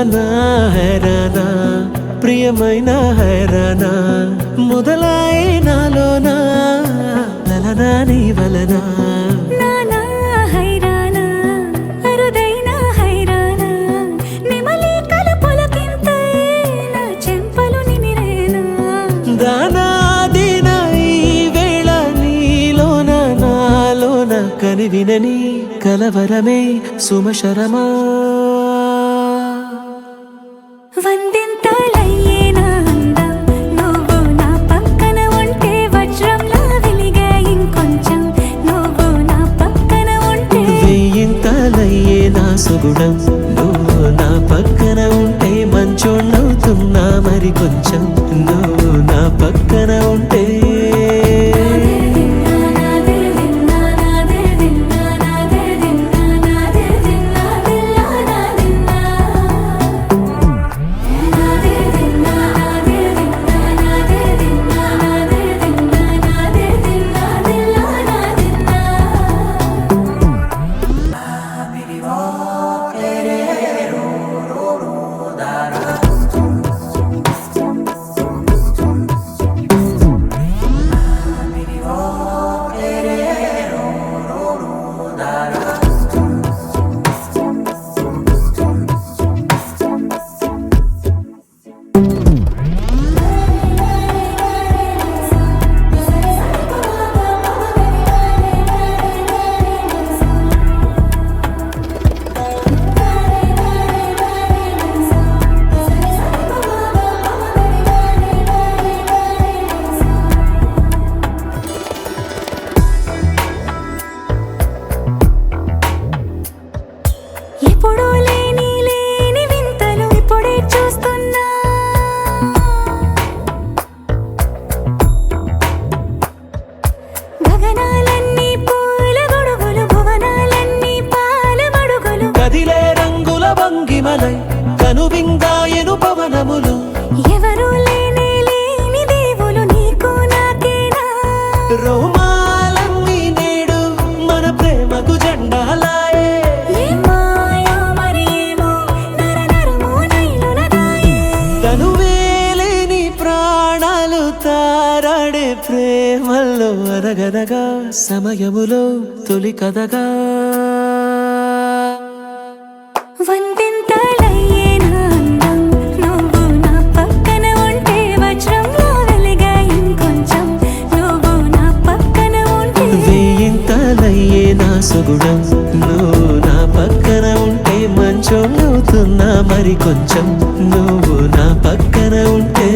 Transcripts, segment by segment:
నా హైరానా ప్రియమైన హైరానా మొదలాయే నాలోనా లలనా నీ వలనా కని వినని కలవరమే సుమశరమా వందింతలయ్యేనా అందం నువ్వు నా పక్కన ఉంటే వజ్రంలా వెలిగే ఇంకొంచెం నువ్వు నా పక్కన ఉంటే వెయ్యింతలయ్యేనా సుగుణం నువ్వు నా పక్కన ఉంటే మంచోణ్ణవుతున్నా మరి కొంచెం నువ్వు నా పక్కన ఉంటే ఎప్పుడూ లేని వింతలు ఇప్పుడే చూస్తున్నా గగనాలన్నీ పూల గొడుగులు భువనాలన్నీ పాల మడుగులు కదిలే రంగుల భంగిమలై కనువిందాయను పవనములు ఎవరు లేని దేవులు నీకు నాకేనా రోమాలన్నీ నేడు మన ప్రేమకు జెండాలాయే తనువేలేని ప్రాణాలు తారాడే ప్రేమల్లో అనగనగా సమయములో తొలి కథగా వందింతలయ్యేనా అందం నువ్వు నా పక్కన ఉంటే వజ్రంలా వెలిగే ఇంకొంచెం నువ్వు నా పక్కన ఉంటే వెయ్యింతలయ్యేనా సుగుణం నువ్వు నా పక్కన ఉంటే మంచోణ్ణవుతున్నా మరి కొంచెం నువ్వు నా పక్కన ఉంటే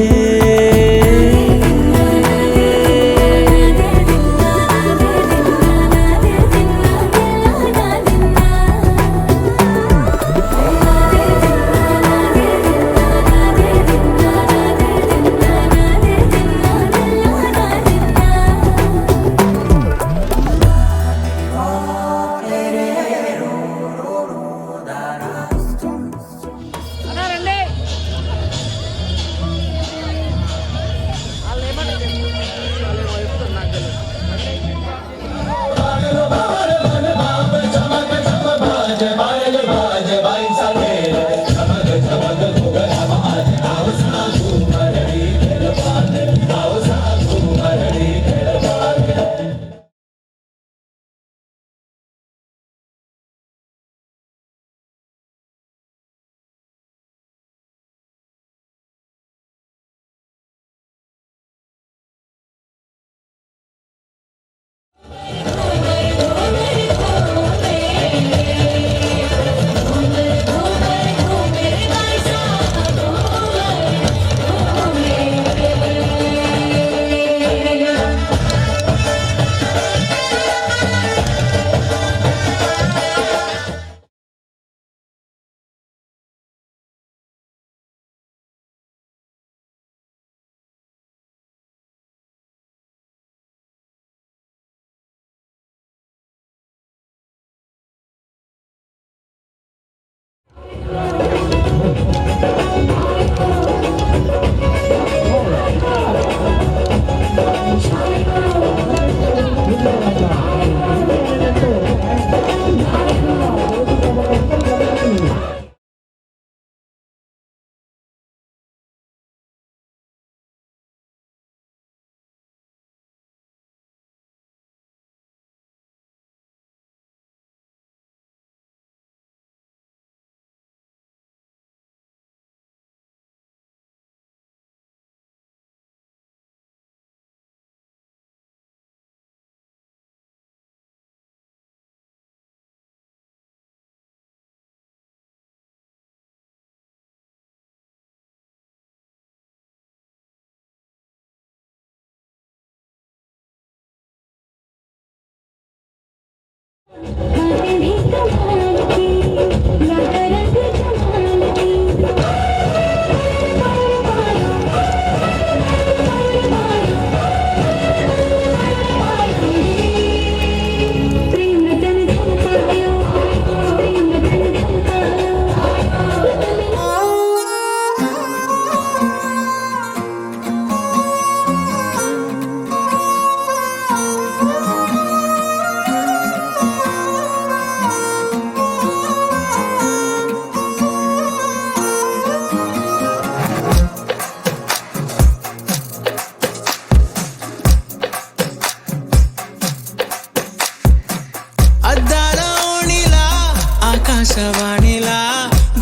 ఆకాశవాణిలా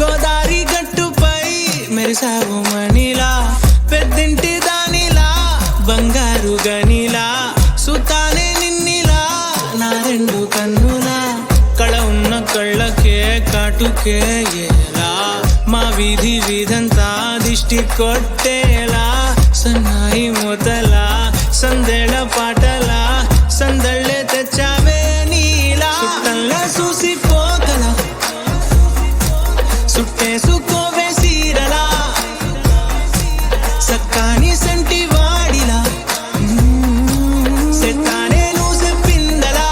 గోదారి గట్టుపై మెరిసావు మణిలా పెద్దింటి దానిలా బంగారు గనిలా సుతానే నిన్నిలా నా రెండు కన్నులా కళ ఉన్న కళ్ళకే కాటుకే ఎలా మా వీధి వీధంతా దిష్టి కొట్టేలా సన్నాయి మొదలా సందేళ పాటలా సందళ్ళే తెచ్చావే నీలా సుట్టల్లా చూసిపోగల సుట్టేసుకోవే సీరలా సక్కాని సంటి వాడిలా సెత్తానే నువ్వు చెప్పిందలా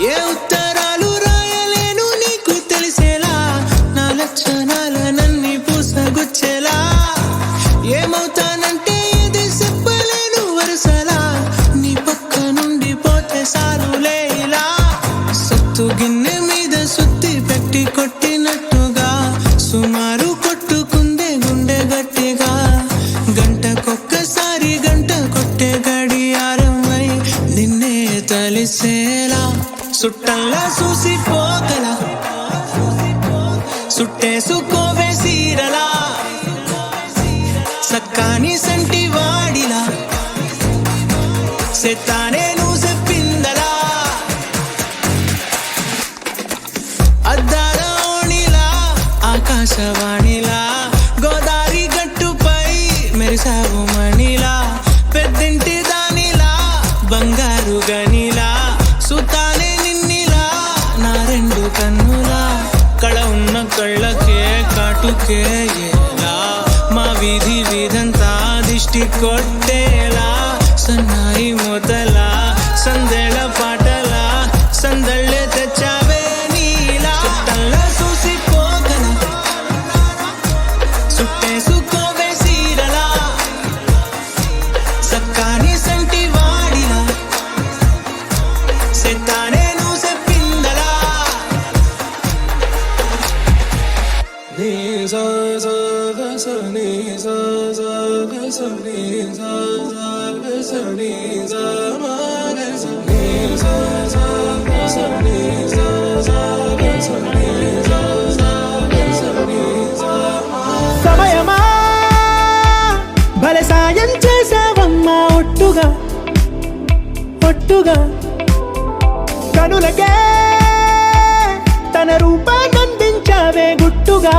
ఏ ఉత్తరాలు రాయలేను నీకు తెలిసేలా నా లక్షణాలనన్నీ పూసగుచ్చేలా ఏమవుతానంటే ఇది చెప్పలేను వరుసలా నీ పక్క నుండి పోతే సారులే ఇలా సత్తు గిన్నె మీద సుత్తి పెట్టి కొట్టినట్టుగా సుమారు కొట్టుకుందే గుండె గట్టిగా గంటకొక్కసారి గంట కొట్టే గడియారమై నిన్నే తలిసేలా సుట్టల్లా చూసిపోగల సుట్టేసుకోవే సీరలా సక్కాని సంటి వాడిలా సెత్తానే నువ్వు చెప్పిందలా అద్దాల ఓణిలా ఆకాశవాణిలా గోదారి గట్టుపై మెరిసావు మణిలా పెద్దింటి దానిలా బంగారు గనిలా సుతానే నిన్నిలా నా రెండు కన్నులా కళ ఉన్న కళ్ళకే కాటుకే ఎలా మా వీధి వీధంతా దిష్టి కొట్టేలా సన్నాయి మొదలా సందేళ పాటలా సందళ్ళే తెచ్చావే నీలా సుట్టల్లా చూసిపోగల సుట్టేసుకోవే సీరలా సక్కాని సంటి వాడిలా సెత్తానే నువ్వు చెప్పిందలా నీ సా సా గ స నీ సా సా గ స నీ సా సా గ స నీ సా మా గ స నీ సా సా గ స నీ సా సా గ స నీ సా సా గ స నీ సా మా సమయమా భలే సాయం చేసావమ్మా ఒట్టుగా ఒట్టుగా కనులకే తన రూపాన్నందించావే గుట్టుగా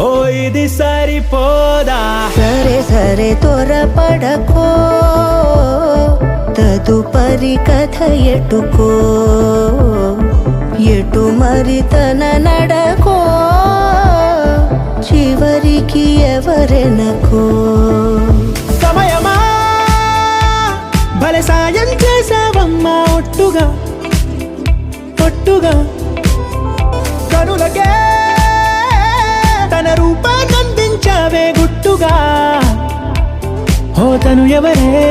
ఓ ఇది సరిపోదా సరే సరే త్వరపడకో తదుపరి కథ ఎటుకో ఎటు మరి తన నడకో చివరికి ఎవరెనకో సమయమా భలే సాయం చేసావమ్మా ఒట్టుగా ఒట్టుగా కనులకే తన రూపాన్నందించావే గుట్టుగా ఓ తను ఎవరే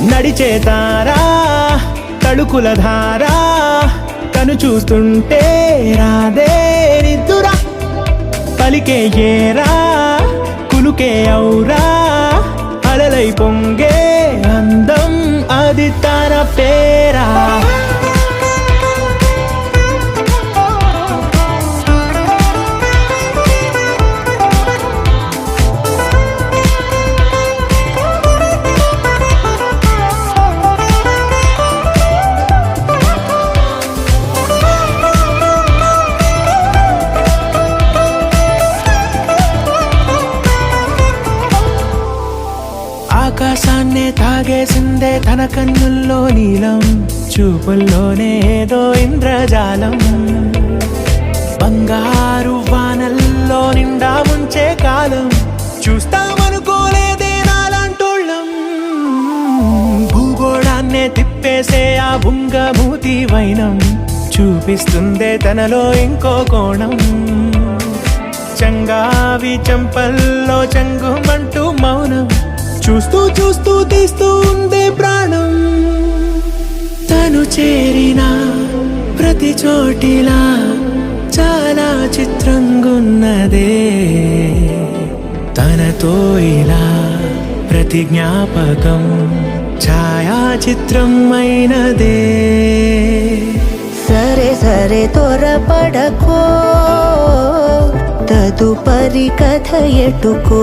నడిచే తారా తళుకుల ధారా తను చూస్తుంటే రాదే నిద్దురా పలికే ఏరా కులుకే ఔరా అలలై పొంగే అందం అది తన పేరా ఆకాశాన్నే తాగేసిందే తన కన్నుల్లో నీలం చూపుల్లోనే ఏదో ఇంద్రజాలం బంగారు వానల్లో నిండా ముంచే కాలం చూస్తామనుకోలేదే నాలాంటోళ్ళం భూగోళాన్నే తిప్పే చేసే ఆ బుంగమూతి వైనం చూపిస్తుందే తనలో ఇంకో కోణం. చంగావి చంపల్లో చంగుమంటూ మౌనం చూస్తూ చూస్తూ తీస్తూ ఉందే ప్రాణం. తను చేరిన ప్రతి చోటిలా చాలా చిత్రంగున్నదే. తనతో ఇలా ప్రతి జ్ఞాపకం ఛాయాచిత్రం అయినదే. సరే సరే త్వరపడకో, తదుపరి కథ ఎటుకో,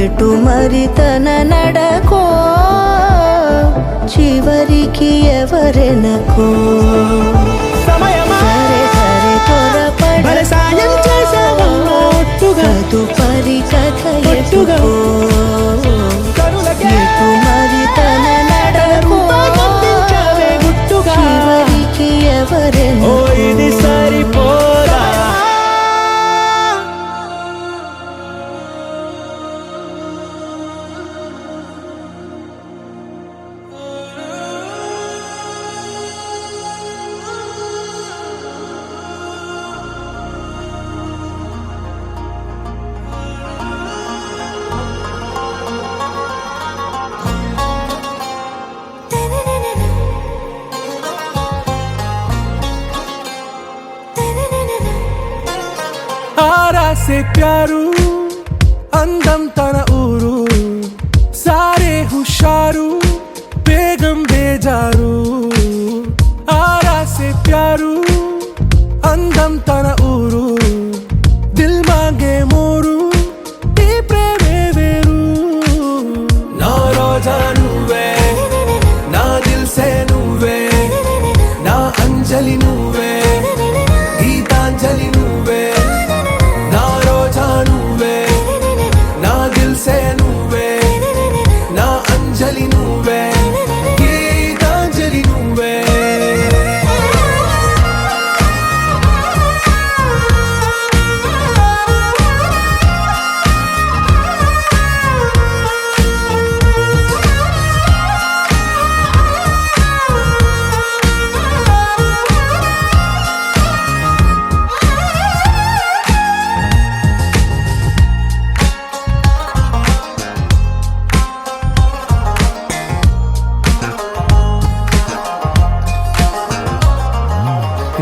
ఎటు మరి తన నడకో, చివరికి ఎవరెనకో. సమయమా సరే సరే భలే సాయం చేసావమ్మా ఒట్టుగా. తదుపరి కథ ఒట్టుగా. ఎటుకో, కనులకే ఎటు మరి తన నడకో, పంపించావే గుట్టుగా. చివరికి ఓ ఎవరెనకో. ఇది సరిపోదా. ఆరా సే ప్యారు అందం తన ఊరు, సారే హుషారు బేగం బేజారు. ఆరా సే ప్యారు అందం తన ఊరు, దిల్ మాంగే మోరు ఈ ప్రేమే వేరు. నా రోజా నువ్వే, నా దిల్ సే నువ్వే, నా అంజలి నువ్వే, గీతాంజలి నువ్వే. నా రోజా నువ్వే, నా దిల్ సే నువ్వే, నా అంజలి నువ్వే, గీతాంజలి నువ్వే.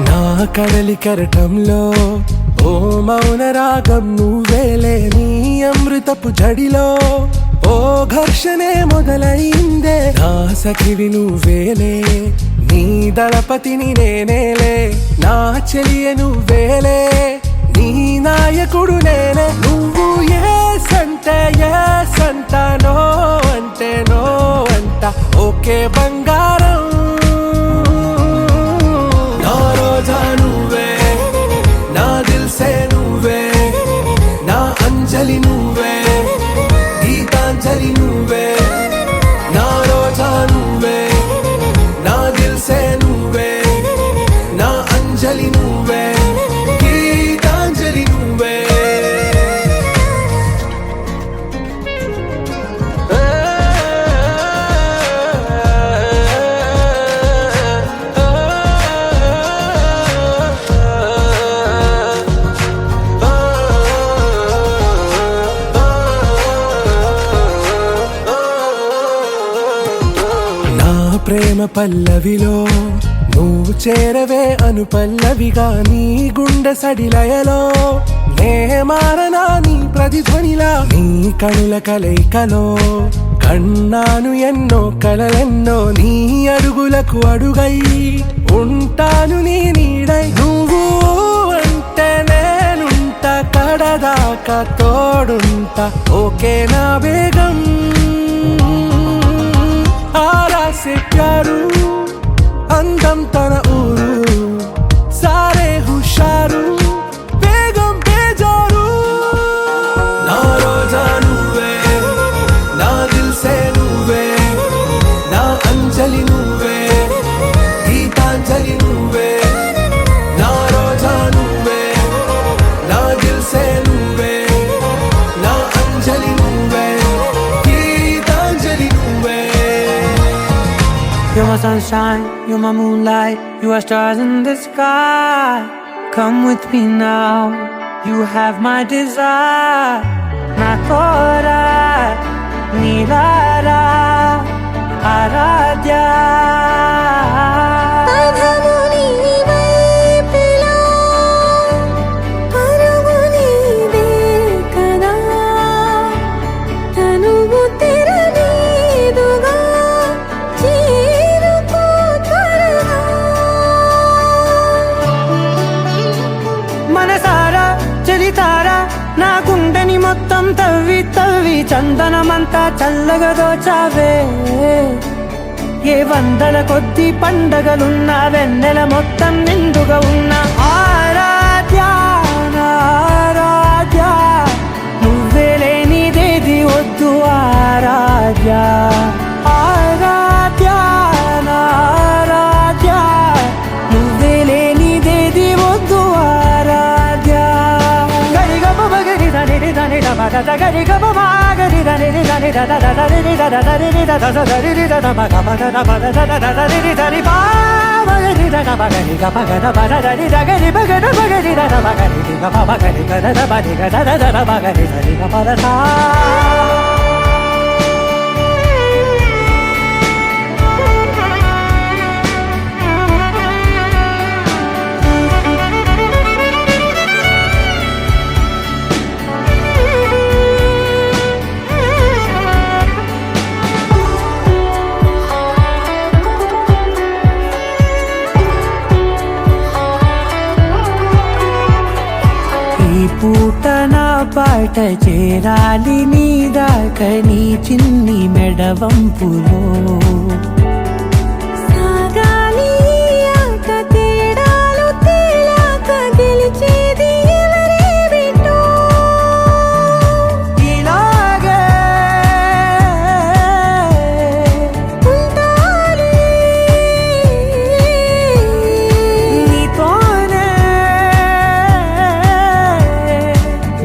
నా కడలి కెరటంలో ఓ మౌన రాగం నువ్వేలే. నీ అమృతపు జడిలో ఓ ఘర్షణే మొదలైందే. నా సఖివి నువ్వేలే, నీ దళపతిని నేనేలే. నా చెలియ నువ్వేలే, నీ నాయకుడు నేనే. నువ్వు ఏ సంట నో అంటే నో అంట ఓకే బంగారం. నా రోజా నువ్వే, నా దిల్ సే నువ్వే, నా అంజలి నువ్వే, గీతాంజలి నువ్వే. నా రోజా నువ్వే, నా దిల్ సే నువ్వే, నా అంజలి నువ్వే, గీతాంజలి నువ్వే. నా ప్రేమ పల్లవిలో నువ్వు చేరవే అను పల్లవిగా. నీ గుండె సడిలయలో నే మారనా నీ ప్రతిధ్వనిలా. నీ కనుల కలయికలో కన్నాను ఎన్నో కలలెన్నో. నీ అడుగులకు అడుగై ఉంటాను నీ నీడై. నువ్వు అంటే నేనుంట కడదాకా తోడుంటా ఓకే నా బేగం. ఆరా సే ప్యారు అందం తన ఊరు, సారే హుషారు బేగం బేజారు. నా రోజా నువ్వే, నా దిల్ సే నువ్వే, నా అంజలి నువ్వే, గీతాంజలి నువ్వే. నా రోజా నువ్వే, నా దిల్ సే నువ్వే, నా అంజలి నువ్వే, గీతాంజలి నువ్వే. my sunshine, you're my moonlight, you are stars in the sky. Come with me now, you have my desire. Na tora, nilara, aradya. పదము నీ వైపులా, పరుగు నీదే కదా, తనువు తెరనీదుగా, చేరుకో త్వరగా. మనసారా చలితారా నా గుండెని మొత్తం తవ్వి తవ్వి చందనమంతా చల్లగా దోచావే. ఏ వందల కొద్ది పండగలున్న వెన్నెల మొత్తం నిండుగా ఉన్న ఆరాధ్య నా ఆరాధ్య, నువ్వే లేనిదేది వద్దు ఆరాధ్య. ఆరాధ్య నా ఆరాధ్య, నువ్వే లేనిదేది వద్దు ఆరాధ్య. గరిగమ మగరి దని దని మగ గరిగమ మాగరి దని దని దద దని దద దని దద దని దద మగ మగ మగ దద దని దని బా మగరి దద మగరి గ మగ మగ దని దగరి మగ మగరి దద మగరి గ మగరి గ దద మగరి గ దద దద మగరి దని గ మగ సా. ఈ పూట నా పాట చేరాలి నీ దాకా నీ చిన్ని మెడవంపులో. సాగాలి ఈ ఆట తేడాలు తేలాక గెలిచేది ఎవరేమిటో. ఇలాగే ఉంటాలి నీతోనే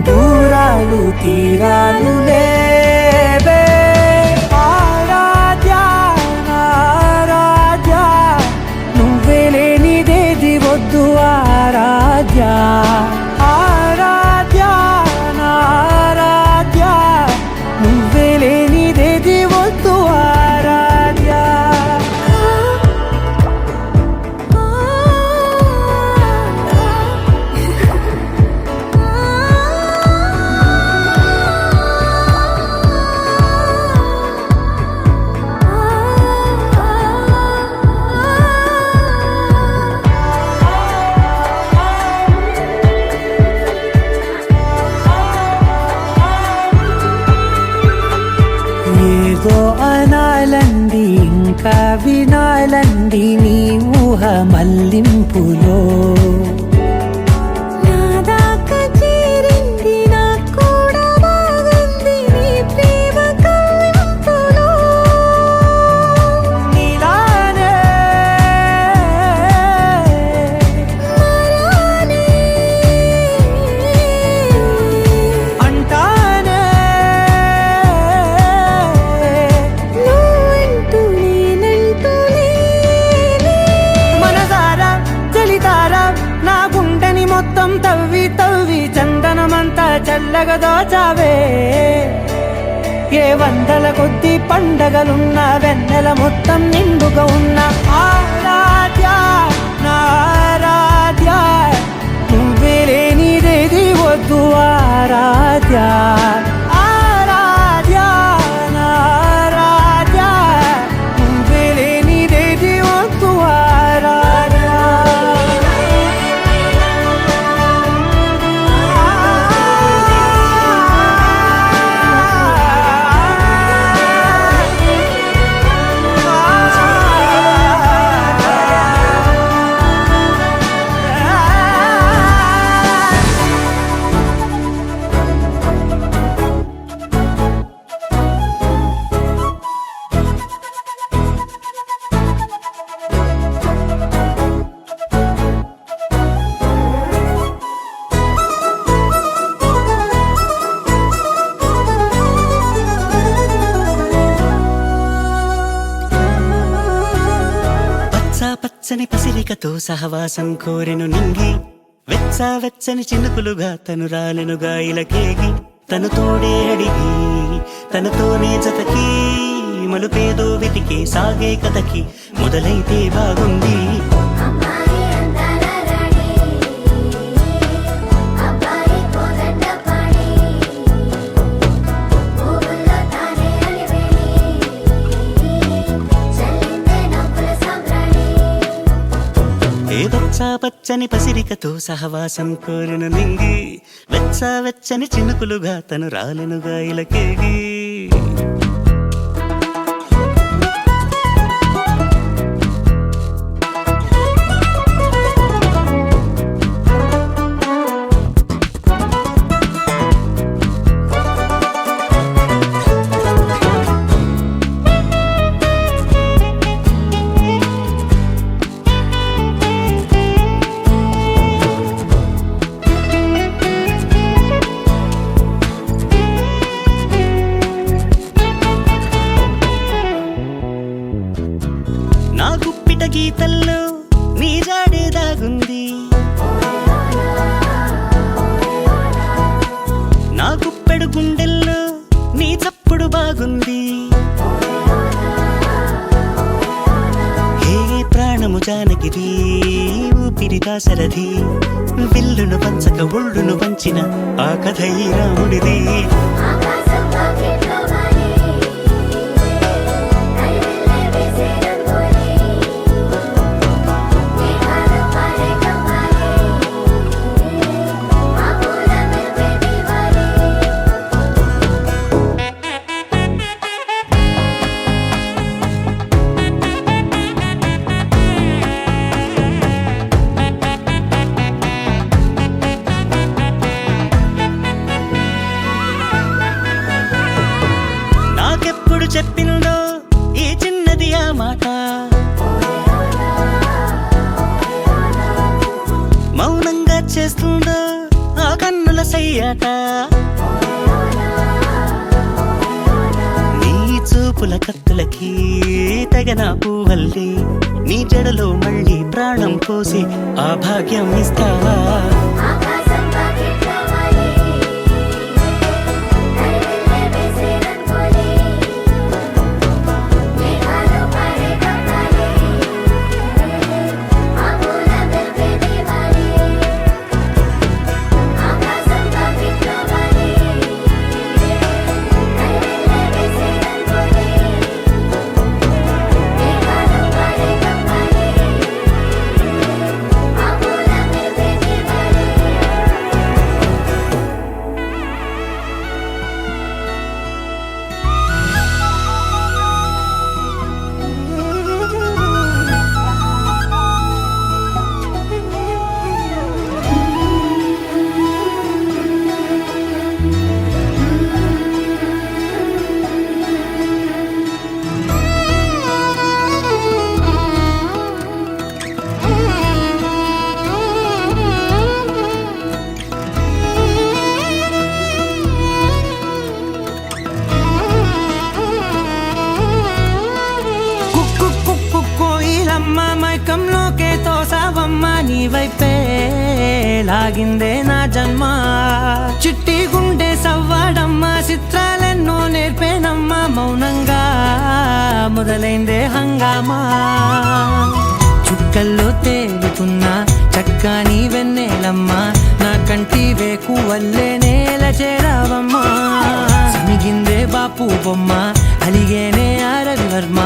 దూరాలు తీరాలు లేవే. ఆరాధ్య నా ఆరాధ్య, నువ్వే లేనిదేది వద్దు ఆరాధ్య. ఆరాధ్య నా ఆరాధ్య, నువ్వే లేనిదేది వద్దు ఆరాధ్య. ఏదో అనాలండి ఇంకా వినాలండి నీ ఊహ మల్లింపులో. నా దాకా చేరింది నాకు కూడా బాగుంది నీ ప్రేమ కవ్వింపులో. నీలానే మరానే అంటానే నువ్వంటూ నేనంటూ లేనే. మనసారా చలితారా నా గుండెని మొత్తం తవ్వి తవ్వి చందనమంతా చల్లగా దోచావే. ఏ వందల కొద్ది పండగలున్న వెన్నెల మొత్తం నిండుగా ఉన్న ఆరాధ్య నా ఆరాధ్య, నువ్వే లేనిదేది వద్దు ఆరాధ్య. ఆరాధ్య నా ఆరాధ్య, నువ్వే లేనిదేది వద్దు ఆరాధ్య. పచ్చని పసిరికతో సహవాసం కోరెను నింగి వెచ్చా వెచ్చని చినుకులుగా తను రాలెనుగా ఇలకేగి తను తోడే అడిగి తనతోనే జతకి మలుపేదో వెతికే సాగే కథకి మొదలైతే బాగుంది. అమ్మాయి అందాల రాణి అబ్బాయి కోదండ పాణి ఊళ్ళో తానే అలివేణి చల్లిందే నవ్వుల సామ్రాణి. ఏ పచ్చా పచ్చని పసిరికతో సహవాసం కోరెను నింగి వెచ్చా వెచ్చని చినుకులుగా తను రాలెనుగా ఇలకేగి. నా గుప్పిట గీతల్లో నీ జాడే దాగుంది నా గుప్పెడు గుండెల్లో నీ చప్పుడు బాగుంది. హే ప్రాణము జానగిరి ఊపిరి దాసరథి విల్లును పంచక ఒళ్ళును పంచిన ఆ కథ ఈ రాముడిది. ఆకాశం పాకెట్లో వాలి కైవెళ్ళే వేసే రంగోలి మేఘాలు పారే కవ్వాలి ఆ పూల మెరుపే దీవాలి. నాకెప్పుడు చెప్పిందో ఈ చిన్నది ఆ మాట మౌనంగా చేస్తుందో ఆ కన్నుల సయ్యాట. నీ చూపుల కత్తులకి తెగన పువ్వల్లి నీ జడలో మళ్ళీ ప్రాణం పోసి ఆ భాగ్యం ఇస్తావా. ఆకాశం పాకెట్లో వాలి కైవెళ్ళే వేసే రంగోలి మేఘాలు పారే కవ్వాలి ఆ పూల మెరుపే దీవాలి. ఆకాశం పాకెట్లో వాలి కైవెళ్ళే వేసే రంగోలి మేఘాలు పారే కవ్వాలి ఆ పూల మెరుపే దీవాలి. కుక్కు కుక్కు కోయిలమ్మ మైకంలోకే తోసావమ్మ నీ వైపే లాగిందే నా జన్మ. చిట్టి గుండె సవ్వాడమ్మ చిత్రాలెన్నో నేర్పేనమ్మ మౌనంగా మొదలైందే హంగామా. చుక్కల్లో తేలుతున్నా చక్కని వెన్నెలమ్మ నా కంటి వేకు వల్లే నేల చేరావమ్మా. సమిగిందే బాపు బొమ్మ అలిగేనే ఆ రవివర్మ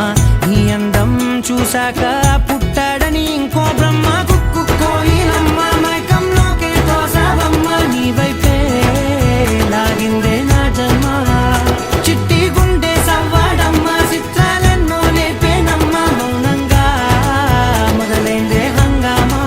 నీ అందం చూశాక పుట్టాడని ఇంకో బ్రహ్మ. కుక్కు కోయిలమ్మ మైకంలోకే తోసావమ్మ నీ వైపే లాగిందే నా జన్మ. చిట్టి గుండె సవ్వాడమ్మ చిత్రాలెన్నో నేర్పేనమ్మ మౌనంగా మొదలైందే హంగామా.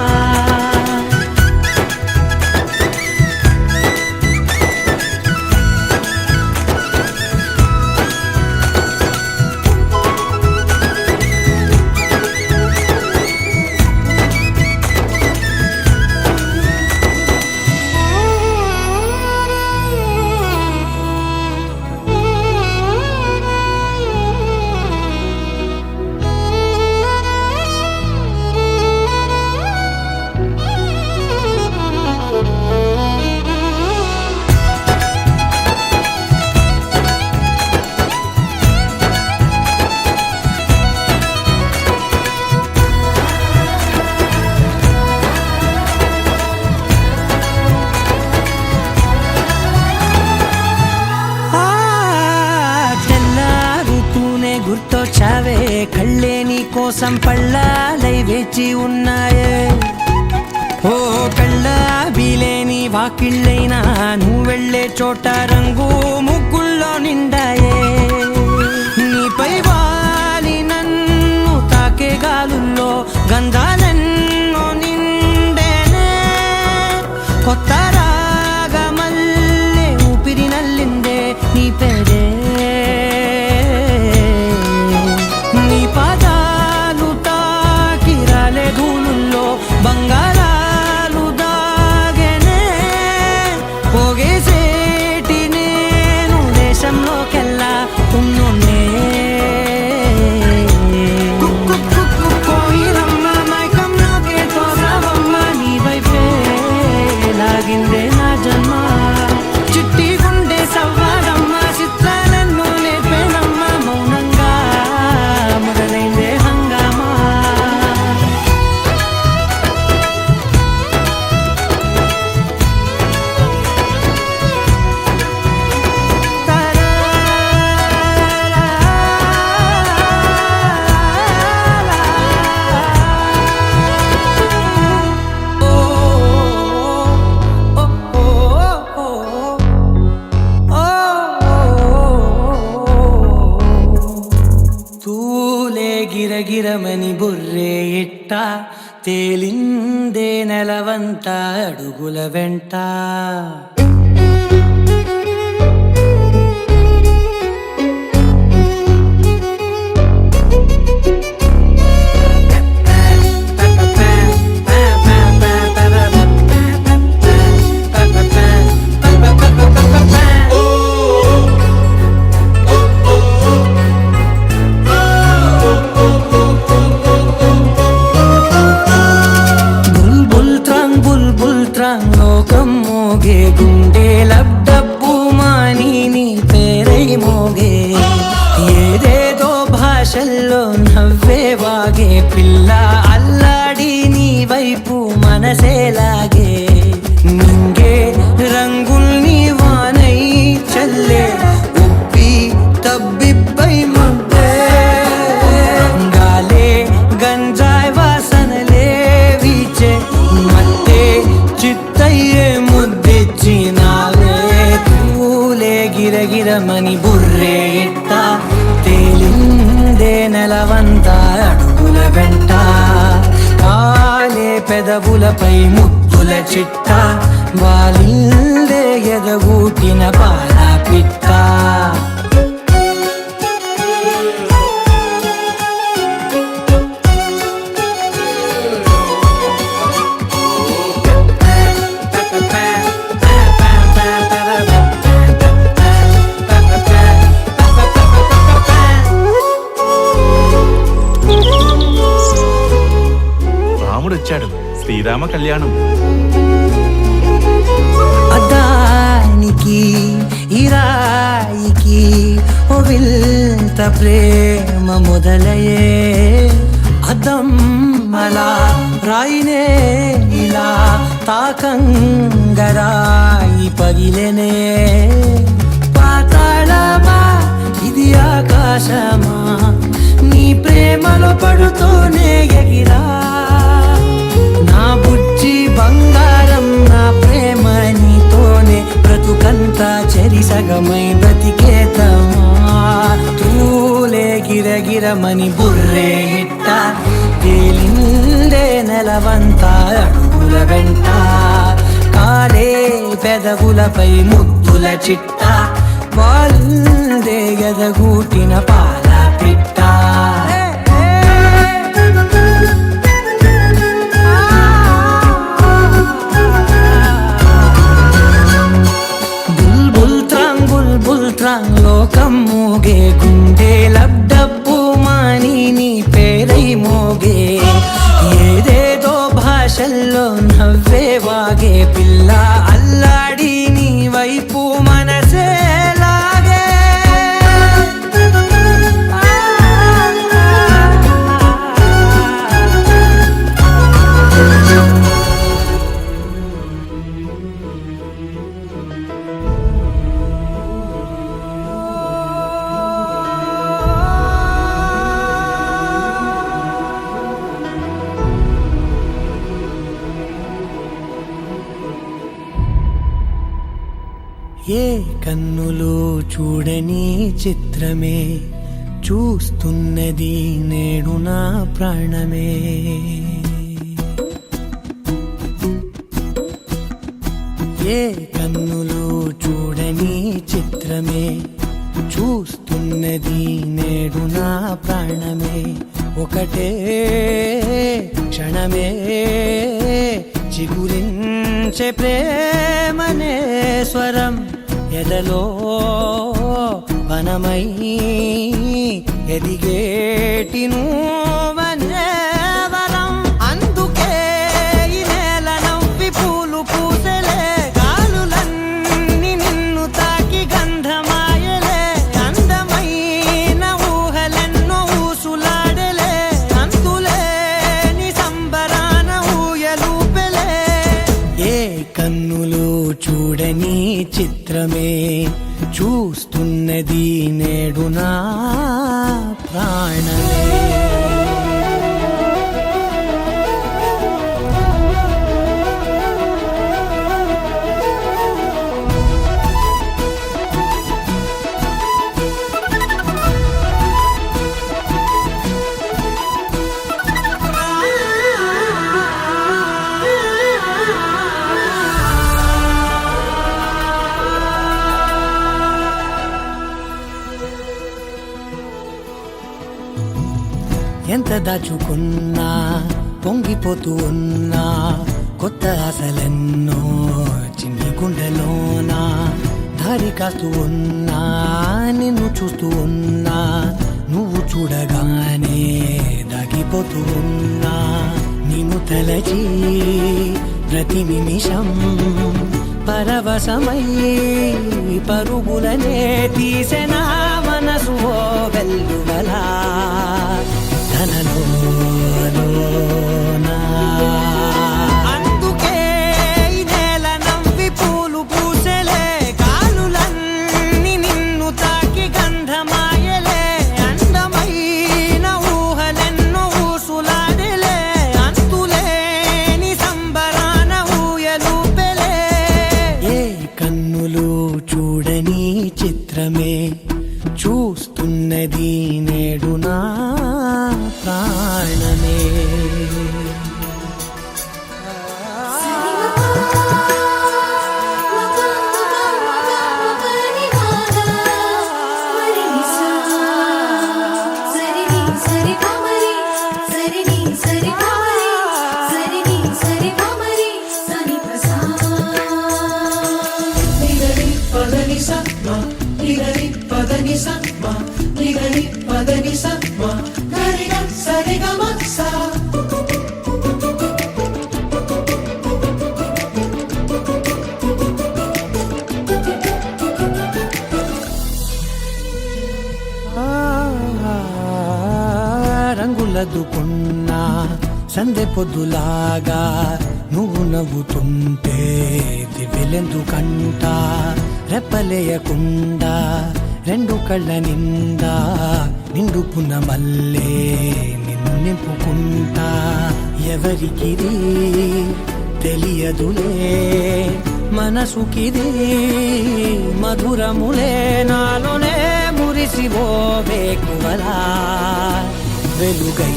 పుట్టొచ్చావే కళ్ళే నీ కోసం పళ్ళాలై వేచి ఉన్నాయే ఓ కళ్ళ బీలేని వాకిళ్ళైనా నువ్వు వెళ్ళే చోట రంగు ముగ్గుల్లో నిండాయే నీపై వాలి నన్ను తాకే గాలుల్లో గంధాలెన్నో నిండేనే కొత్త రాగమల్లే ఊపిరి నల్లిందే నీ పేరే నీ పాదాలు తాకి రాలే ధూళుల్లో బంగారాలు దాగెనే పోగేసేటి నేను దేశంలోకెల్లా ఉన్నోనే పోయిరమ్మ మైకంలోకే తోసావమ్మ నీ వైపే లాగిందే నా జన్మ చిట్టి గుండె సవ్వాడమ్మ చిత్రాలెన్నో నేర్పేనమ్మ మౌనంగా మొదలైందే హంగామా తూలే గిరగిరమని బుర్రే ఇట్ట తేలిందే నెలవంత అడుగుల వెంట బుల్బుల్ త్రాంగ్ లోకం మోగే గుండె లబ్డబ్బు మాని నీ పేరై మోగే ఏదేదో భాషల్లో నవ్వే వాగే పిల్ల అల్లాడి నీ వైపు మనసేలాగే నింగే రంగుల్ని వానై చల్లే ఉప్పి తబ్బిబ్బై ముద్దే గాలే గంజాయ్ వాసనలే వీచే మత్తే చిత్తయ్యే ముద్దిచ్చినావే పూలే గిరగిరమని బుర్రే ఇట్ట తేలిందే నెలవంత అడుగుల వెంట కాలే పెదవులపై ముద్దుల చిట్ట వాలిందే ఎదగూటిన పాల పిట్ట రాముడు వచ్చాడు శ్రీరామ కళ్యాణం అదానికి ఇరాయికి ఓ వింత ప్రేమ మొదలయ్యే అద్దం అలా రాయినే ఇలా తాకంగరాయి పగిలేనే పాతాళమా ఇది ఆకాశమా నీ ప్రేమలో పడుతూనే ఎగిరా నా బుజ్జి బంగారం నా ప్రేమ నీతోనే బ్రతుకంతా చెరిసగమై బ్రతికేతమా తూలే గిరగిరమని బుర్రే ఇట్ట తేలిందే నెలవంత అడుగుల వెంట కాలే పెదవులపై ముద్దుల చిట్ట వాల్దే ఎదగూటిన పాల పిట్ట బుల్బుల్ త్రాంగ్ లోకం మోగే గుండె లబ్డబ్బు మాని నీ పేరై మోగే ఏదేదో భాషల్లో నవ్వే వాగే పిల్ల అల్లాడి నీ వైపు మనసే లాగే చూడని చిత్రమే చూస్తున్నది నేడు నా ప్రాణమే. ఏ కన్నులు చూడని చిత్రమే చూస్తున్నది నేడు నా ప్రాణమే. ఒకటే క్షణమే చిగురించే ప్రేమనే స్వరం ఎదలో వనమై ఎదిగేటి నువ్వనే వరం. అందుకే ఈ నేల నవ్వి పూలు పూసెలే, గాలులన్నీ నిన్ను తాకి గంధమాయలే. అందమైన ఊహలెన్నో ఊసులాడలే, అంతులేని సంబరాన ఊయలూపెలే. ఏ కన్నులు చూడని చిత్రమే చూస్తున్నది నేడు నా ప్రాణమే. ఎంత దాచుకున్నా పొంగిపోతూ ఉన్నా, కొత్త ఆశలెన్నో చిన్ని గుండెలోనా. దారి కాస్తూ ఉన్నా, నిన్ను చూస్తూ ఉన్నా, నువ్వు చూడగానే దాగిపోతూ ఉన్నా. నిన్ను తలచి ప్రతి నిమిషం పరవశమై పరుగులనే తీసెనా మనసు ఓ వెల్లువలా తనలోనా. అందుకే ఈ నేల నవ్వి పూలు పూసెలే, గాలులన్నీ నిన్ను తాకి గంధమాయలే. అందమైన ఊహలెన్నో ఊసులాడలే, అంతులేని సంబరాన ఊయలూపెలే. ఏ కన్నులు చూడని చిత్రమే చూస్తున్నది నేడు నా ప్రాణమే. రంగులదుకున్నా సందె పొద్దులాగా నువ్వు నవ్వుతుంటే దివ్వెలెందుకంట. రెప్పలేయకుండా రెండు కళ్ళ నిండా నిండుకున్న మల్లే నిన్ను నింపుకుంటా. ఎవరికిది తెలియదులే మనసుకిది మధురములే, నాలోనే మురిసివో వేకువలా వెలుగై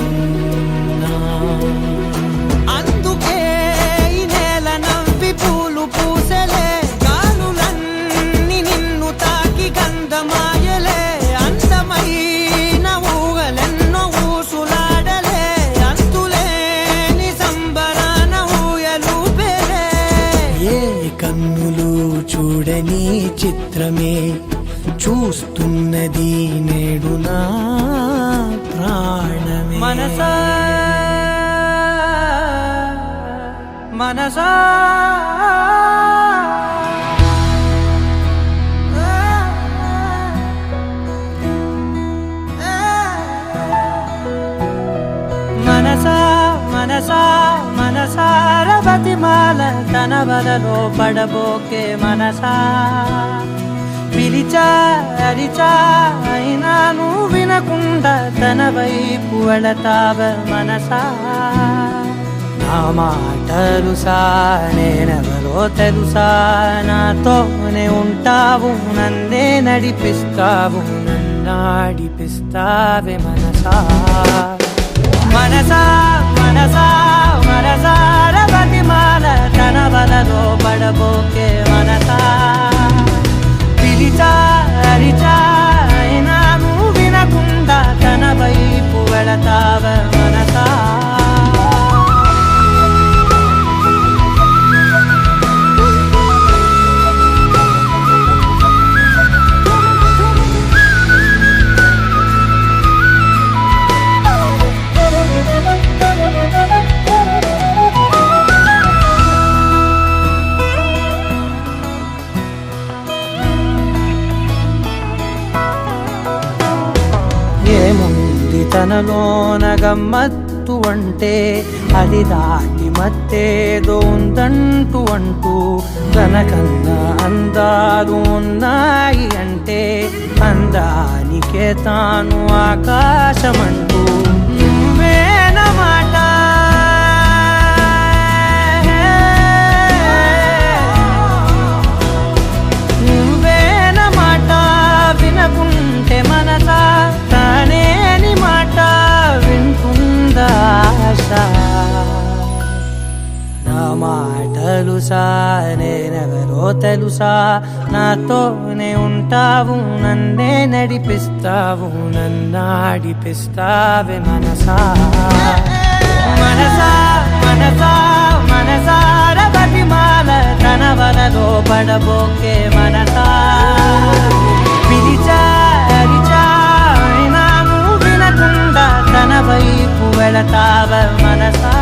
ఉన్నా. అందుకే ఈ నేల నవ్వి పూలు పూసెలే, గాలులన్నీ నిన్ను తాకి గంధమాయలే. అందమైన ఊహలెన్నో ఊసులాడలే, అంతులేని సంబరాన ఊయలూపెలే. ఏ కన్నులు చూడని చిత్రమే చూస్తున్నది నేడు నా ప్రాణమే. మనసా మనసా మనసా మనసా మనసార బతిమాల తన వలలో పడబోకే. మనసా పిలిచా అరిచా అయినా నువ్వు వినకుండా తన వైపు వెళతావ. మనసా నా మాటలుసా నేనెవరో తెలుసా నాతోనే ఉంటావు నన్నే నడిపిస్తావు నన్నాడిపిస్తావే మనసా మనసా మనసా మనసార బతిమాల తన వలలో పడబోకే మనసా పిలిచా అరిచా అయినా నువ్వు వినకుండా తన వైపు వెళతావ మనసా ఏముంది తనలోన గమ్మత్తు అంటే అది దాటి మత్తేదో ఉందంటూ అంటూ తనకన్నా అందాలు ఉన్నాయి అంటే అందానికే తాను ఆకాశమంటూ నువ్వేనమాట నువ్వేనమాట వినకుంటే మనసా తానేని మాట వింటుందా ఆశ నా మాటలుసా నేనెవరో తెలుసా నాతోనే ఉంటావు నన్నే నడిపిస్తావు నన్నాడిపిస్తావే మనసా మనసా మనసా మనసార బతిమాల తన వలలో పడబోకే మనసా పిలిచా అరిచా అయినా నువ్వు వినకుండా తన వైపు వెళతావ మనసా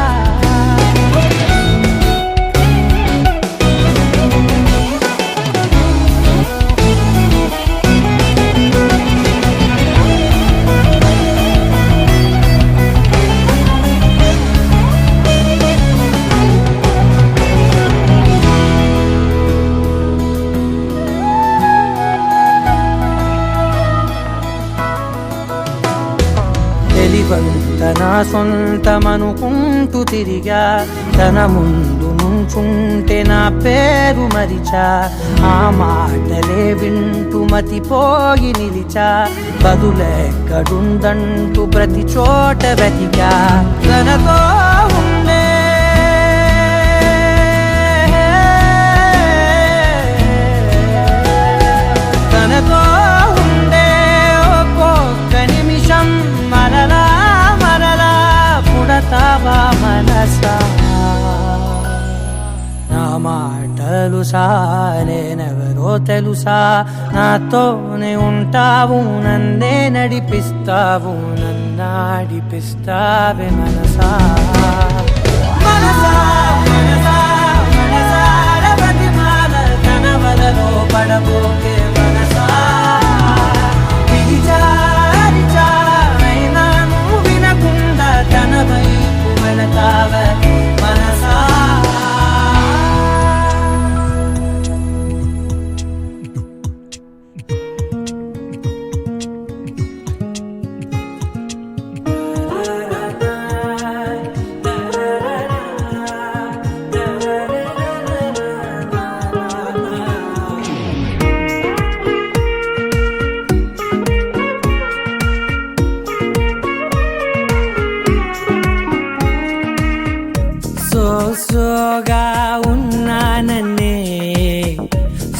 తన సొంతమనుకుంటూ తిరిగా తన ముందు నుంచుంటే నా పేరు మరిచా ఆ మాటలే వింటూ మతిపోయి నిలిచా బదులెక్కడుందంటూ ప్రతి చోట వెతికా తనతో ఉండే తనతో ఉండే ఒక్కొక్క నిమిషం మరలా పుడతావా మనసా నా మాటలుసా నేనెవరో తెలుసా నాతోనే ఉంటావు నన్నే నడిపిస్తావు నన్నాడిపిస్తావే మనసా మనసా మనసా మనసార బతిమాల తన వలలో పడబోకే మనసా పిలిచా అరిచా అయినా నువ్వు వినకుండా తన వైపు వెళతావ మనసా సోగా ఉన్నానన్నే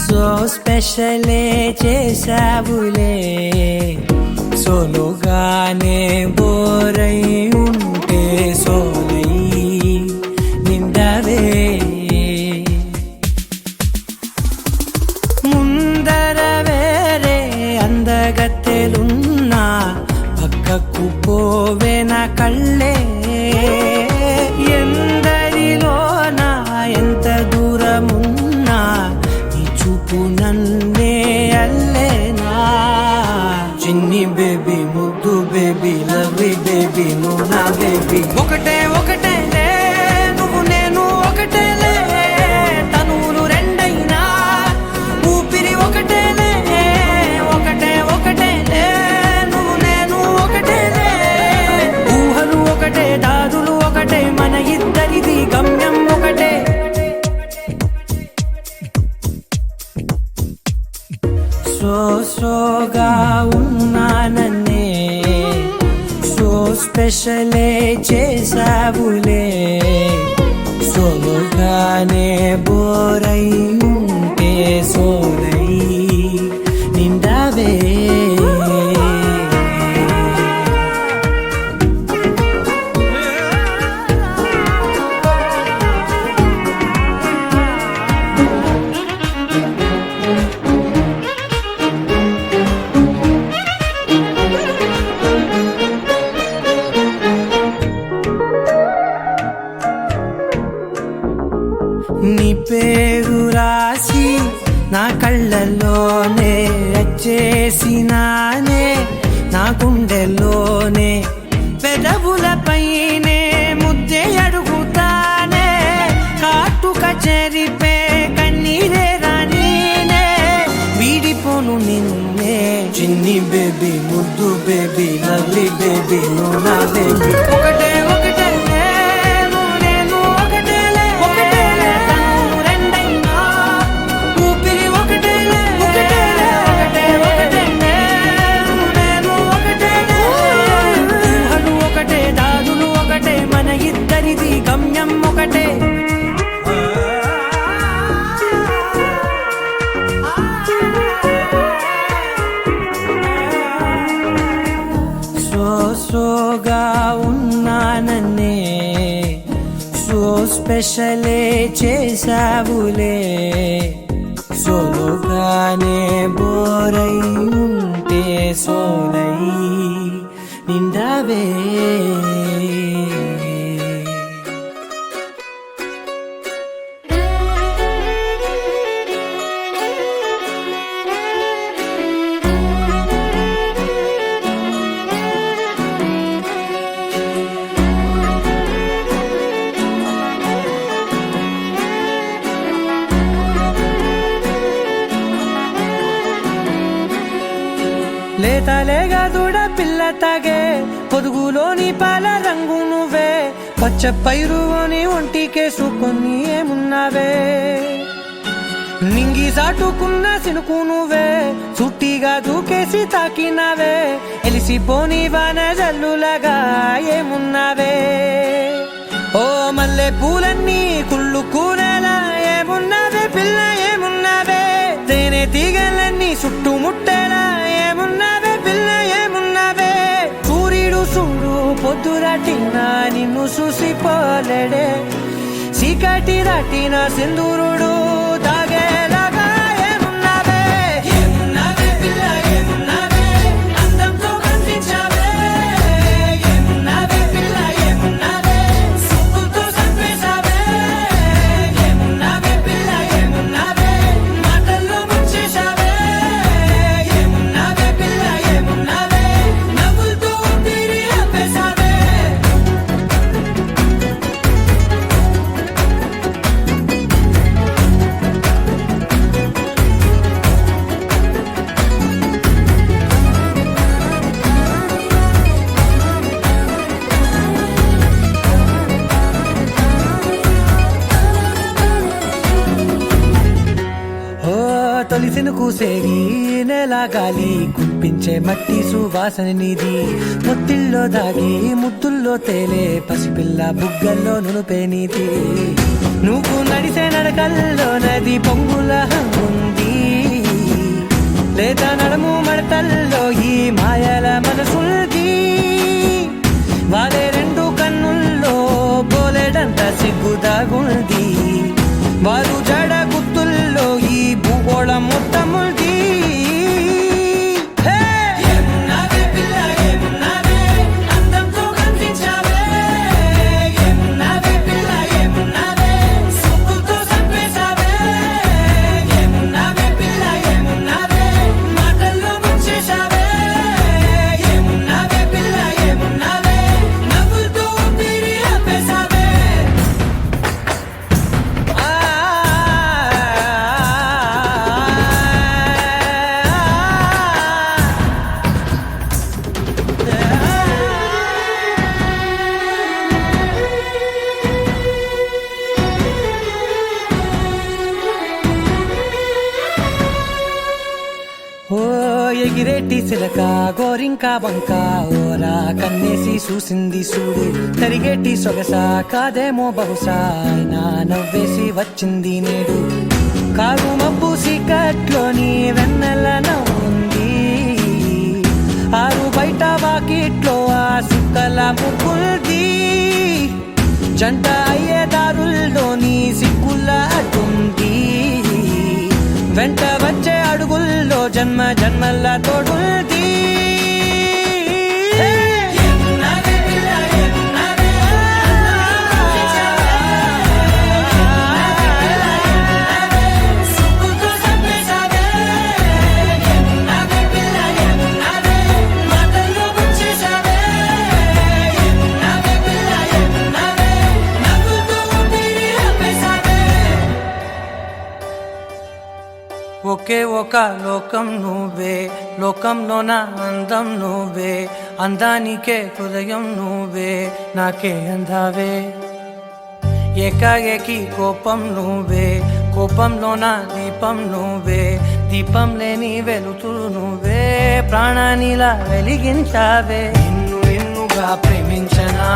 సో స్పెషలే చేసావులే సోలోగానే బోరై ఉంటే సోలై నిండవే ముందర వేరే అందగత్తెలున్నా పక్కకు పోవే నా కళ్ళే ఎందరిలోనా ఎంత దూరమున్నా నీ చూపు నన్నే అల్లేనా చిన్ని బేబీ ముద్దు బేబీ లవ్లీ బేబీ నువ్వు నా బేబీ ఒకటే ఒకటేలే నువ్వు నేను ఒకటేలే తనువులు రెండైనా ఊపిరి ఒకటేలే ఒకటే ఒకటేలే నువ్వు నేను ఒకటేలే ఊహలు ఒకటే దారులు ఒకటే మన ఇద్దరిది సోగా ఉన్నానన్నే సో స్పెషలే చేసావులే సోగానే బోరై ఉంటే సోలై నిండావే నీ పేరు రాసి నా కళ్ళల్లోనే వచ్చేసినానే నా గుండెల్లోనే పెదవులపైనే ముద్దే అడుగుతానే కాటుక చెరిపే కన్నీరే రానీనే వీడిపోను నిన్నే చిన్ని బేబీ ముద్దు బేబీ లవ్లీ బేబీ నువ్వు నా బేబీ ఒకటే ఒకటే గమ్యం ఒకటే సోగా ఉన్నానన్నే సో స్పెషలే చేసావులే సోగానే బోరై ఉంటే సోలై నిండావే లేతలేగా దూడ పిల్ల తాగే పొదుగులోని పాల రంగు నువ్వే పచ్చ పైరుని ఒంటికేసుకొని ఏమున్నావే నింగి సాటుకున్న సినుకు నువ్వే చుట్టిగా దూకేసి తాకినావే ఎలిసిపోని వాన జల్లులగా ఏమున్నావే ఓ మల్లె పూలన్నీ కుళ్ళు కూరలా ఏమున్నావే పిల్ల ఏమున్నావే తేనె తీగలన్నీ చుట్టుముట్టేలా ఏమున్నావే పిల్ల ఏమున్నావే సూర్యుడు చూడు పొద్దురాటిన నిన్ను చూసిపోలేడే చీకటి దాటిన సింధూరుడు దాగేలాగా ఏమున్నావే ఏమున్నావే పిల్ల ఏమున్నావే అందంతో కనిపించావే ఏమున్నావే పిల్ల ఏమున్నావే సుక్కుతో చంపేశావే ఏమున్నావే పిల్ల ఏమున్నావే మాటల్లో ముంచేశావే ఏమున్నావే పిల్ల ఏమున్నావే నవ్వులతో తీరి ఆపేశావే తొలిసిన కూసేగి నెల గాలి కుప్పించే మట్టి సువాసన నీది ముత్తిల్లో దాగి ముత్తుల్లో తేలే పసిపిల్ల బుగ్గల్లో నునుపే నీది నువ్వు నడిసే నడకల్లో నది పొంగుల హంగుంది లేదా నడుము మడతల్లో ఈ మాయల మనసుల్ది వాలే రెండు కన్నుల్లో బోలెడంత సిగ్గుదాగుంది వారు జడ గుత్తుల్లో ఈ భూగోళం మొత్తముల్ది ఏమున్నావే పిల్ల ఏమున్నావే అందంతో కనిపించావే ఏమున్నావే పిల్ల ఏమున్నావే సుక్కుతో చంపేశావే ఏమున్నావే పిల్ల ఏమున్నావే మాటల్లో ఎగిరేటి సిలక గోరింక వంక ఓరా కన్నేసి చూసింది చూడు తరిగేటి సొగస కాదేమో బహుశా అయినా నవ్వేసి వచ్చింది నేడు కారు మబ్బు సీకట్లోని వెన్నెల నవ్వుంది ఆరు బయట వాకిట్లో ఆ సుక్కల ముగ్గుల్ది జంట అయ్యే దారుల్లోని సిగ్గుల అడ్డుంది వెంట వచ్చే అడుగుల్లో జన్మ జన్మల తోడుల్ది ఒకే ఒక లోకం నువ్వే లోకంలో నా అందం నువ్వే అందానికే హృదయం నువ్వే నాకే అందావే ఏకాఏకి కోపం నువ్వే కోపంలో నా దీపం నువ్వే దీపం లేని వెలుతురు నువ్వే ప్రాణానిలా వెలిగించావే నిన్ను నిన్నుగా ప్రేమించనా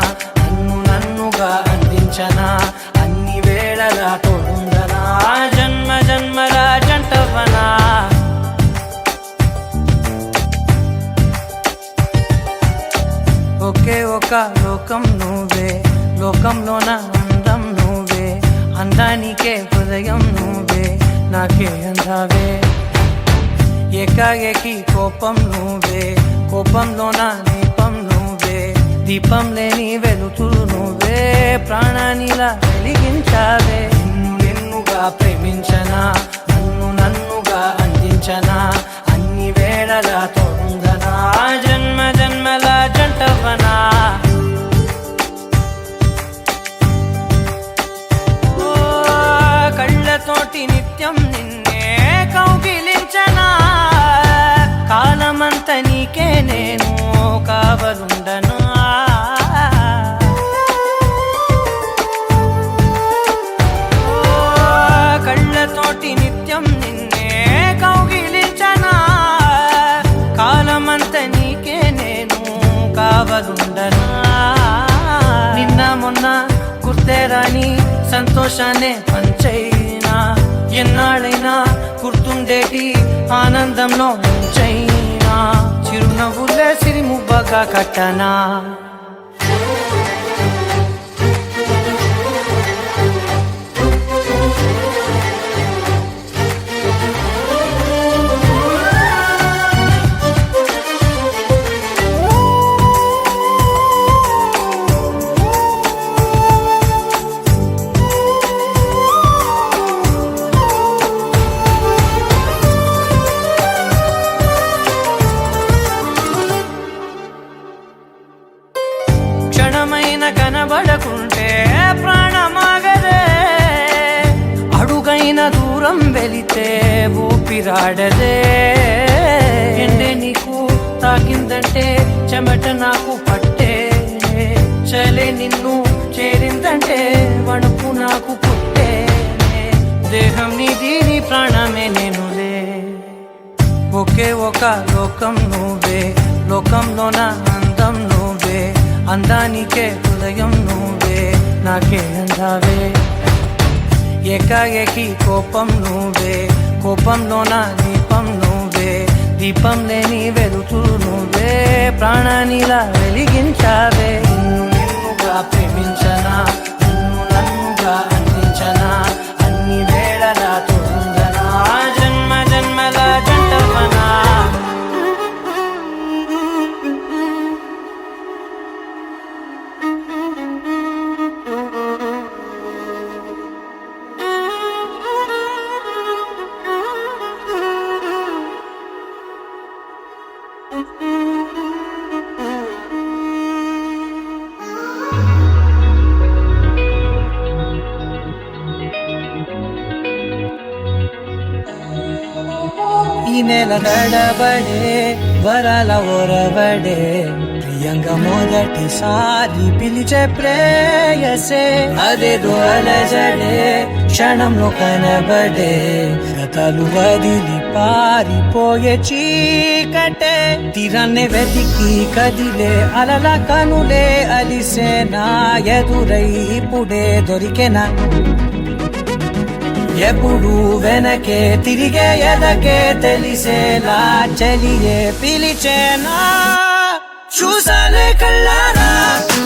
నన్నుగా అందించనా అన్ని వేళలా తోడుందనా జన్మ జన్మల జంటవనా ఒకే ఒక లోకం నువ్వే లోకంలో నా అందం నువ్వే అందానికే హృదయం నువ్వే నాకే అందావే ఏకాఏకి కోపం నువ్వే కోపంలో నా దీపం నువ్వే దీపం లేని వెలుతురు నువ్వే ప్రాణానిలా వెలిగించావే నిన్నుగా ప్రేమించనా నన్నుగా అందించనా అన్ని వేళలా తోడుందనా జన్మ జన్మల జంటవనా ఓ కళ్ళతోటి నిత్యం నిన్నే కౌగిలించనా కాలమంత నీకే నేను కావలుండనా కళ్ళతోటి నిత్యం నిన్నే కౌగిలించనా కాలమంత నీకే నేను కావలుండనా నిన్న మొన్న గుర్తేరాని సంతోషాన్ని పంచైనా ఎన్నాళ్ళైనా గుర్తుండేటి ఆనందంలో ముంచైనా చిరునవ్వులే సిరిముబ్బగా కట్టనా క్షణమైన కనబడకుంటే ప్రాణమాగదే అడుగైన దూరం వెళితే ఊపిరాడదే ఎండే నీకు తాకిందంటే చెమట నాకు పట్టే చలే నిన్ను చేరిందంటే వణుకు నాకు పుట్టే దేహం నీది నీ ప్రాణమే నేనులే ఒకే ఒక లోకం నువ్వే లోకంలో నా అందం నువ్వే అందానికే హృదయం నువ్వే నాకే అందావే ఏకాఏకి కోపం నువ్వే కోపంలో నా దీపం నువ్వే దీపం లేని వెలుతురు నువ్వే ప్రాణానిలా వెలిగించావే నిన్నుగా ప్రేమించనా నన్నుగా అందించనా అన్ని వేళలా తోడుందనా జన్మ జన్మల జంటవనా ఈ నెల నడబడే వరాల ఓరబడే తీయంగా మొదటిసారి పిలిచే ప్రేయసే అదేదో అలజడే క్షణంలో కనబడే గతాలు వదిలి పారిపోయే చీకటే తీరాన్ని వెతికి కదిలే అలల కనులే అలిసే నా ఎదురై ఇప్పుడే దొరికెనా ఎప్పుడు వెనకే తిరిగే ఎదకే తెలిసేలా చలియే పిలిచేనా చూసాలే కళ్ళారా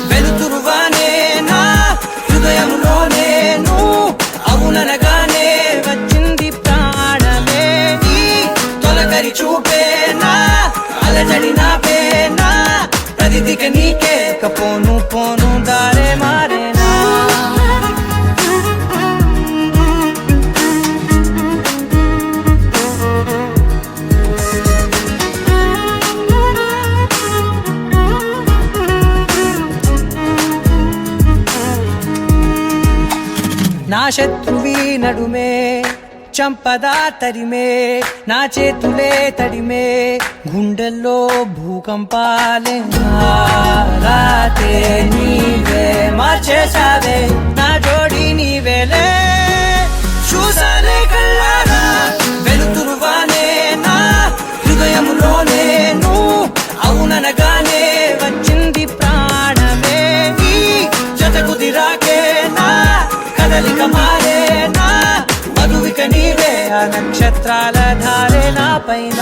వెలుతురువానే నా హృదయంలో నేను అవుననగానే వచ్చింది ప్రాణమే ఈ తొలకరి చూపేనా అలజడి నా పేనా ప్రతిదిక నీకే పోను పోను దారే మారేనా నా శత్రువి నడుమే చంపదా తరిమే నా చేతులే తడిమే గుండెల్లో భూకంపాలే రాతే నీవే మార్చేసావే నా జోడి నీవేలే చూసాలే కళ్ళారా వెలుతురువానే నా హృదయములో నేను అవుననగానే వచ్చింది ప్రాణమే ఈ జతకు దిరాకే నా కదలిక మారేనా మధువిక నీవే ఆ నక్షత్రాల ధారే నా పైన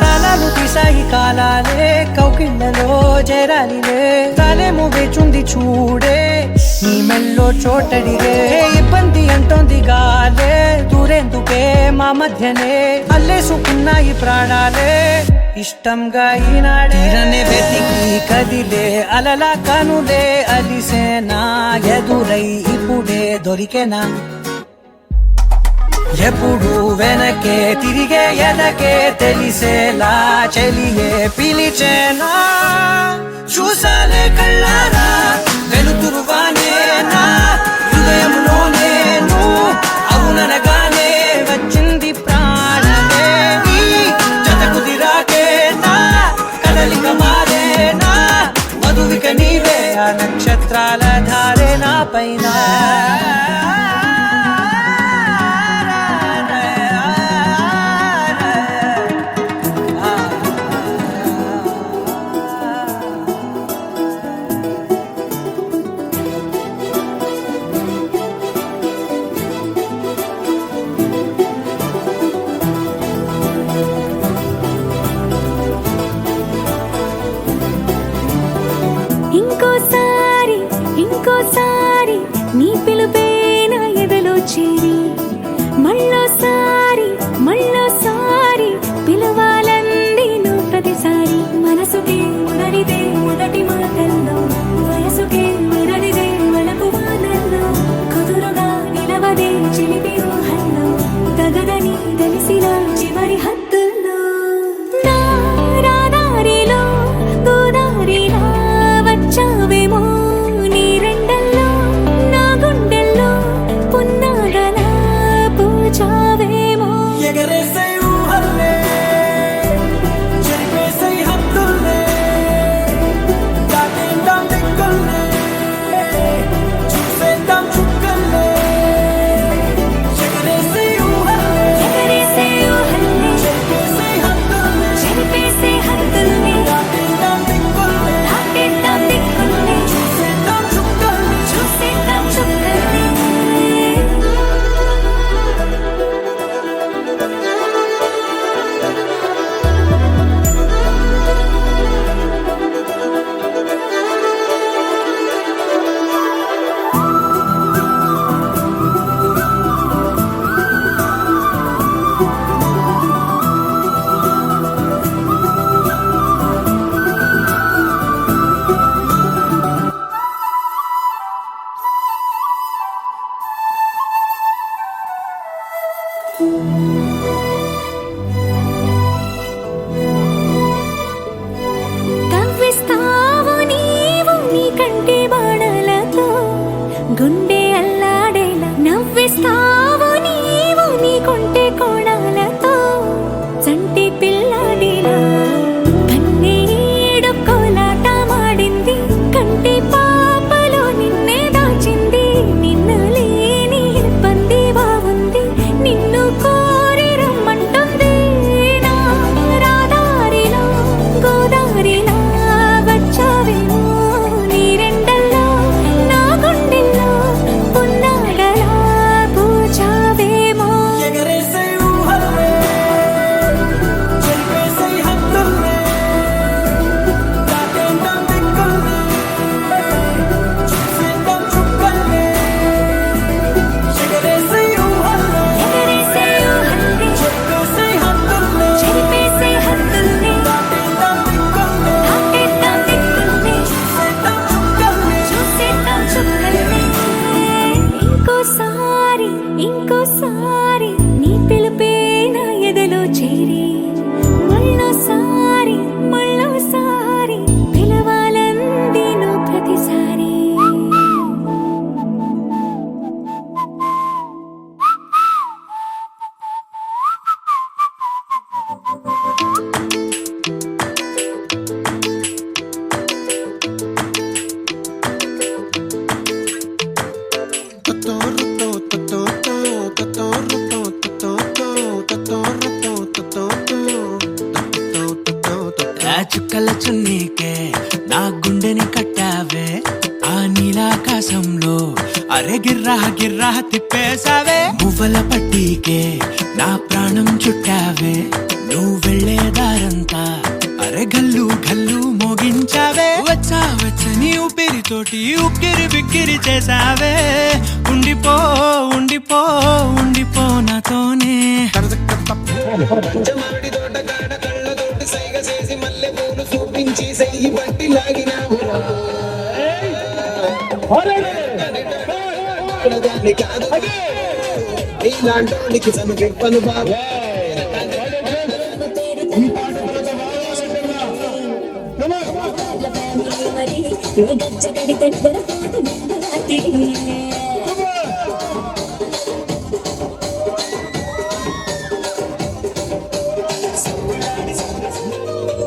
తలలు తీసాయి కాలాలే కౌకిళ్ళలో చేరాలిలే తలేమో వేచుంది చూడే నీ మెల్లో చోటడిగే ఇబ్బంది అంటోంది గాలే దూరేందుకే మా మధ్యనే అల్లేసుకున్నాయి ప్రాణాలే ఇష్టంగా ఈనాడే వెతికి కదిలే అలల కనులే అలిసేనా ఎదురై ఇప్పుడే దొరికెనా ఎప్పుడు వెనకే తిరిగే ఎదకే తెలిసేలా చెలియే పిలిచేనా చూసాలే కళ్ళారా వెలుతురువానే నా హృదయంలో నేను అవుననగానే వచ్చింది ప్రాణమే ఈ జతకు దిరాకే నా కదలిక మారేనా మధువిక నీవే ఆ నక్షత్రాల ధారే నా పైన ఇంకోసారి ఇంకోసారి చుక్కల చున్నీకే నా గుండెని కట్టావే ఆ నీలాకాశంలో అరే గిర్రా గిర్రా తిప్పేశావే పువ్వుల పట్టీకే నా ప్రాణం చుట్టావే నువ్వు వెళ్ళేదారంతా అరే గల్లు గల్లు మోగించావే వచ్చా వచ్చని ఊపిరితోటి ఉక్కిరి బిక్కిరి చేసావే ఉండిపో ఉండిపో ఉండిపో నాతోనే మామిడి తోట కాడ కళ్ళతోటి సైగ చేసి మల్లె పూలు చూపించి సెయ్యి పట్టి లాగినావు దాన్ని కాదు నీలాంటోనికి చనుకెప్పను బాబు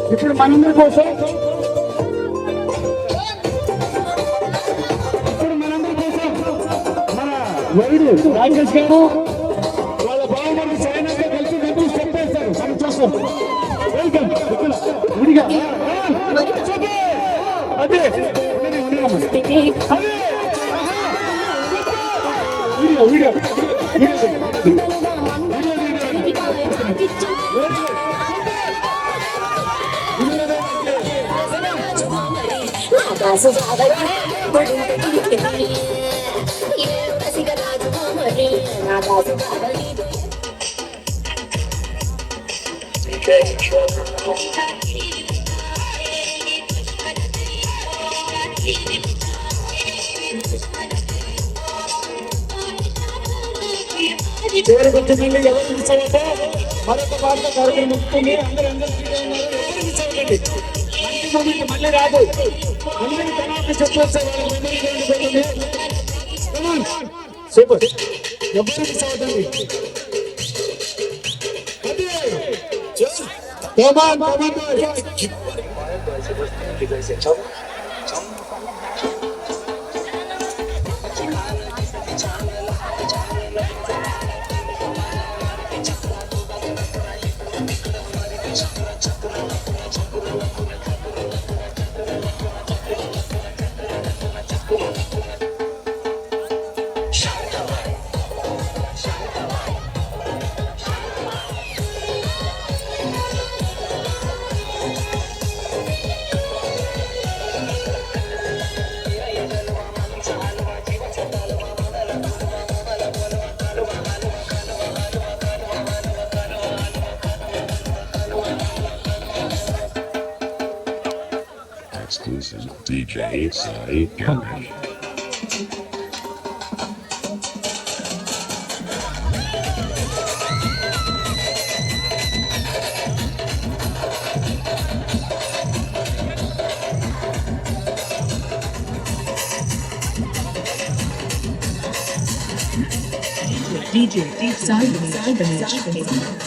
ఇప్పుడు మనందరి కోసం మన వైరు రాజేష్ గారు వాళ్ళ బావమరిది సైనికులు కలిసి గంటలు స్టెప్ వేస్తారు సంతోషం వెల్కమ్ విడిగా అదే వీడియో చివరి కొంచెం ఎవరు మిస్ అయితే మరొక పాటలో కార్యక్రమం ముక్కుతుంది అందరూ ఎవరు మిస్ అవ్వకండి మంచి మూమెంట్ మళ్ళీ రాదు అందరి తర్వాత చెప్పొచ్చు సూపర్ ఎవరు మిస్ అవ్వకండి Exclusive DJ Sai Ganesh. DJ Sai Ganesh.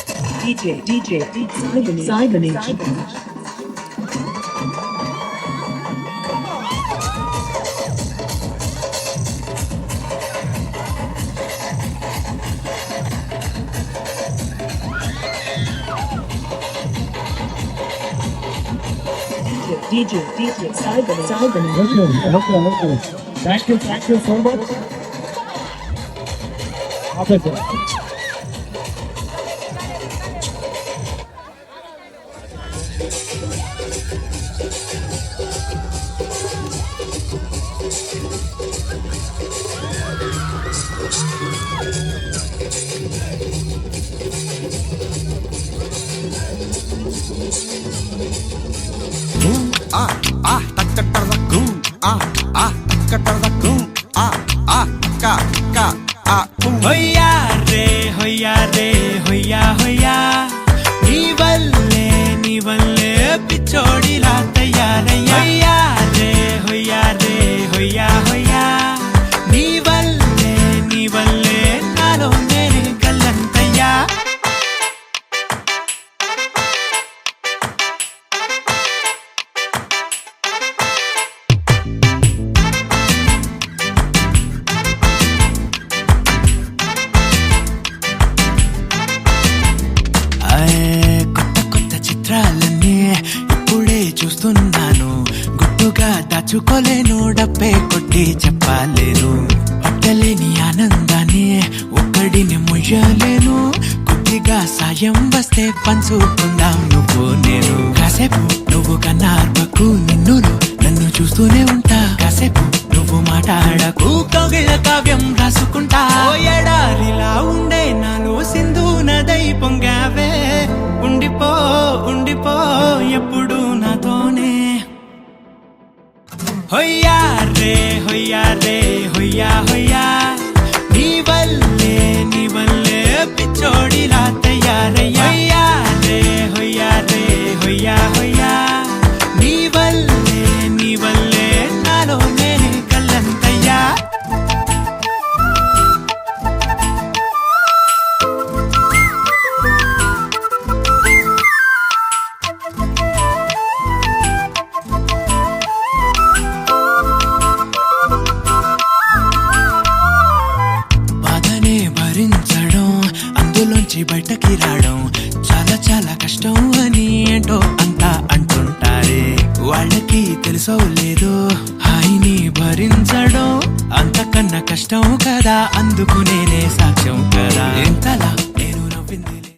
DJ Sai Ganesh. DJ Sai Ganesh. Okay. Thank you so much. Okay, sir. హొయ్యా రే హొయ్యా రే హొయ్యా హొయ్యా నీ వల్లే పిచ్చోడిలా తయారయ్యా హొయ్యా రే హొయ్యా హొయ్యా నీ వల్లే నాలో నేనే దాచుకోలేను డబ్బే కొట్టి చెప్పలేను పట్టలేని ఆనందాన్ని ఒక్కడిని మొయ్యలేను కొద్దిగా సాయం వస్తే పంచుకుందాం నువ్వు నేను కాసేపు నువ్వు కన్నార్పకు నిన్నులో నన్ను చూస్తూనే ఉంటా కాసేపు నువ్వు మాట్లాడకు కౌగిళ్ళ కావ్యం రాసుకుంటా ఓ ఎడారిలా ఉండే నాలో సింధు నదై పొంగావే ఉండిపో ఉండిపో ఎప్పుడు నాతోనే హొయ్యా రే హొయ్యా రే హొయ్యా హొయ్యా నీ వల్లే పిచ్చోడిలా తయారయ్యా హొయ్యా రే హొయ్యా హొయ్యా నీ వల్లే నాలో నేనే కల్లంతయ్యా బాధనే భరించడం అందులోంచి బయటకి రావడం చాలా చాలా కష్టం అని ఏంటో అంతా అంటుంటారే వాళ్ళకి తెలుసో లేదో హాయిని భరించడం అంతకన్నా కష్టం కదా అందుకు నేనే సాక్ష్యం కదా ఎంతలా